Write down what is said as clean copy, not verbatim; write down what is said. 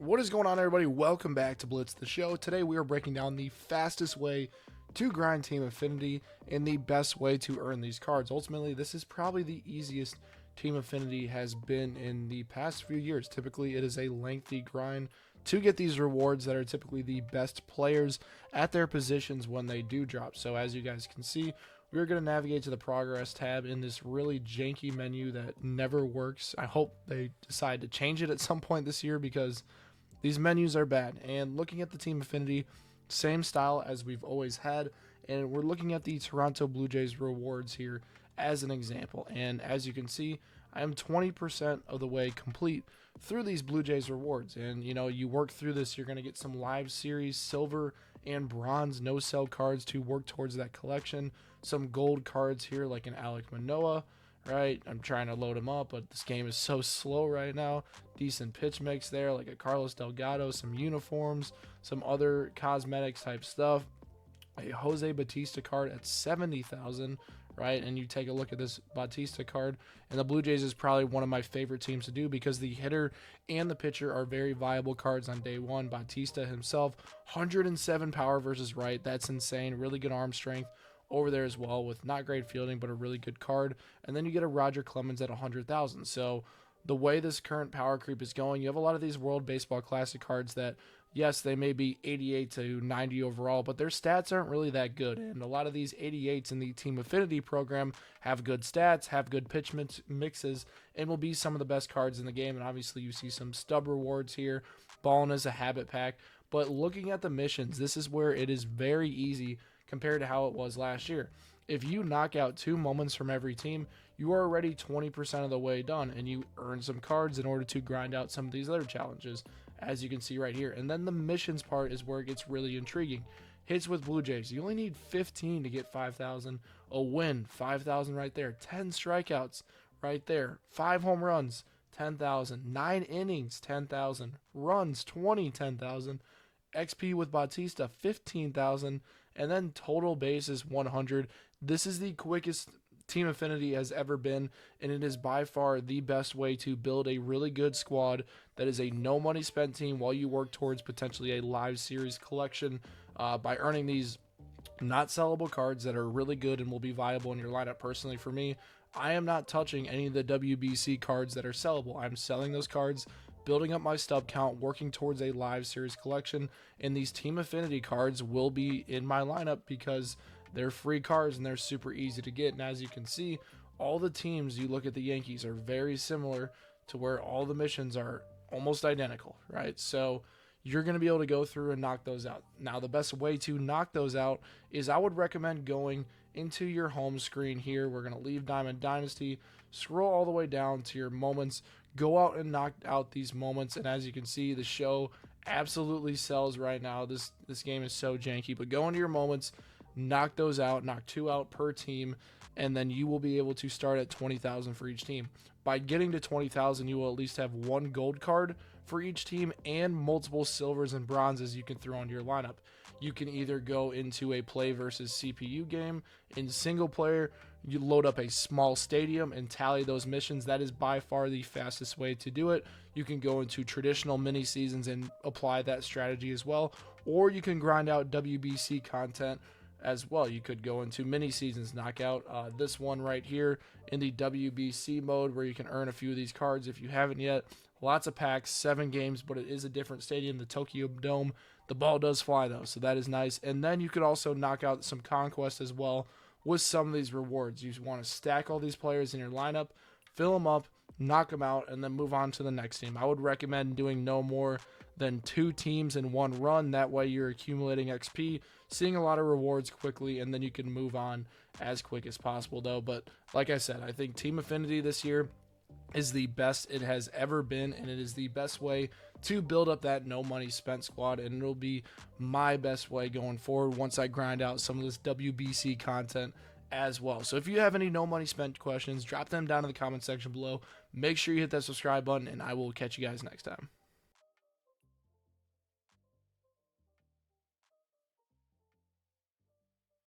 What is going on, everybody? Welcome back to Blitz the Show. Today we are breaking down the fastest way to grind Team Affinity and the best way to earn these cards. Ultimately, this is probably the easiest Team Affinity has been in the past few years. Typically, it is a lengthy grind to get these rewards that are typically the best players at their positions when they do drop. So as you guys can see, we're going to navigate to the progress tab in this really janky menu that never works. I hope they decide to change it at some point this year because these menus are bad. And looking at the Team Affinity, same style as we've always had. And we're looking at the Toronto Blue Jays rewards here as an example. And as you can see, I am 20% of the way complete through these Blue Jays rewards. And, you know, you work through this, you're going to get some live series, silver and bronze no-sell cards to work towards that collection. Some gold cards here like an Alek Manoah. Right, I'm trying to load him up, but this game is so slow right now. Decent pitch mix there, like a Carlos Delgado, some uniforms, some other cosmetics type stuff. A Jose Bautista card at 70,000, right? And you take a look at this Bautista card, and the Blue Jays is probably one of my favorite teams to do because the hitter and the pitcher are very viable cards on day one. Bautista himself, 107 power versus right. That's insane. Really good arm strength over there as well, with not great fielding but a really good card. And then you get a Roger Clemens at 100,000. So the way this current power creep is going, you have a lot of these World Baseball Classic cards that, yes, they may be 88 to 90 overall, but their stats aren't really that good. And a lot of these 88s in the Team Affinity program have good stats, have good pitch mixes, and will be some of the best cards in the game. And obviously you see some stub rewards here. Ballin is a habit pack. But looking at the missions, this is where it is very easy compared to how it was last year. If you knock out 2 moments from every team, you are already 20% of the way done, and you earn some cards in order to grind out some of these other challenges, as you can see right here. And then the missions part is where it gets really intriguing. Hits with Blue Jays, you only need 15 to get 5,000. A win, 5,000 right there. 10 strikeouts right there. 5 home runs, 10,000. 9 innings, 10,000. Runs, 20, 10,000. XP with Bautista, 15,000. And then total bases 100. This is the quickest Team Affinity has ever been, and it is by far the best way to build a really good squad that is a no money spent team while you work towards potentially a live series collection by earning these not sellable cards that are really good and will be viable in your lineup. Personally, for me, I am not touching any of the WBC cards that are sellable. I'm selling those cards, building up my stub count, working towards a live series collection, and these Team Affinity cards will be in my lineup because they're free cards and they're super easy to get. And as you can see, all the teams, you look at the Yankees, are very similar to where all the missions are almost identical, right? So you're going to be able to go through and knock those out. Now, the best way to knock those out is I would recommend going into your home screen here. We're going to leave Diamond Dynasty, scroll all the way down to your moments, go out and knock out these moments. And as you can see, the show absolutely sells right now. This game is so janky, but go into your moments, knock those out, knock 2 out per team, and then you will be able to start at 20,000 for each team. By getting to 20,000, you will at least have 1 gold card for each team and multiple silvers and bronzes you can throw into your lineup. You can either go into a play versus CPU game. In single player, you load up a small stadium and tally those missions. That is by far the fastest way to do it. You can go into traditional mini seasons and apply that strategy as well, or you can grind out WBC content as well. You could go into mini seasons, knock out this one right here in the WBC mode where you can earn a few of these cards if you haven't yet. Lots of packs, 7 games, but it is a different stadium, the Tokyo Dome. The ball does fly though, so that is nice. And then you could also knock out some conquest as well with some of these rewards. You want to stack all these players in your lineup, fill them up, knock them out, and then move on to the next team. I would recommend doing no more than 2 teams in one run. That way you're accumulating XP, seeing a lot of rewards quickly, and then you can move on as quick as possible though. But like I said, I think Team Affinity this year is the best it has ever been, and it is the best way to build up that no money spent squad, and it'll be my best way going forward once I grind out some of this WBC content as well. So if you have any no money spent questions, drop them down in the comment section below. Make sure you hit that subscribe button, and I will catch you guys next time.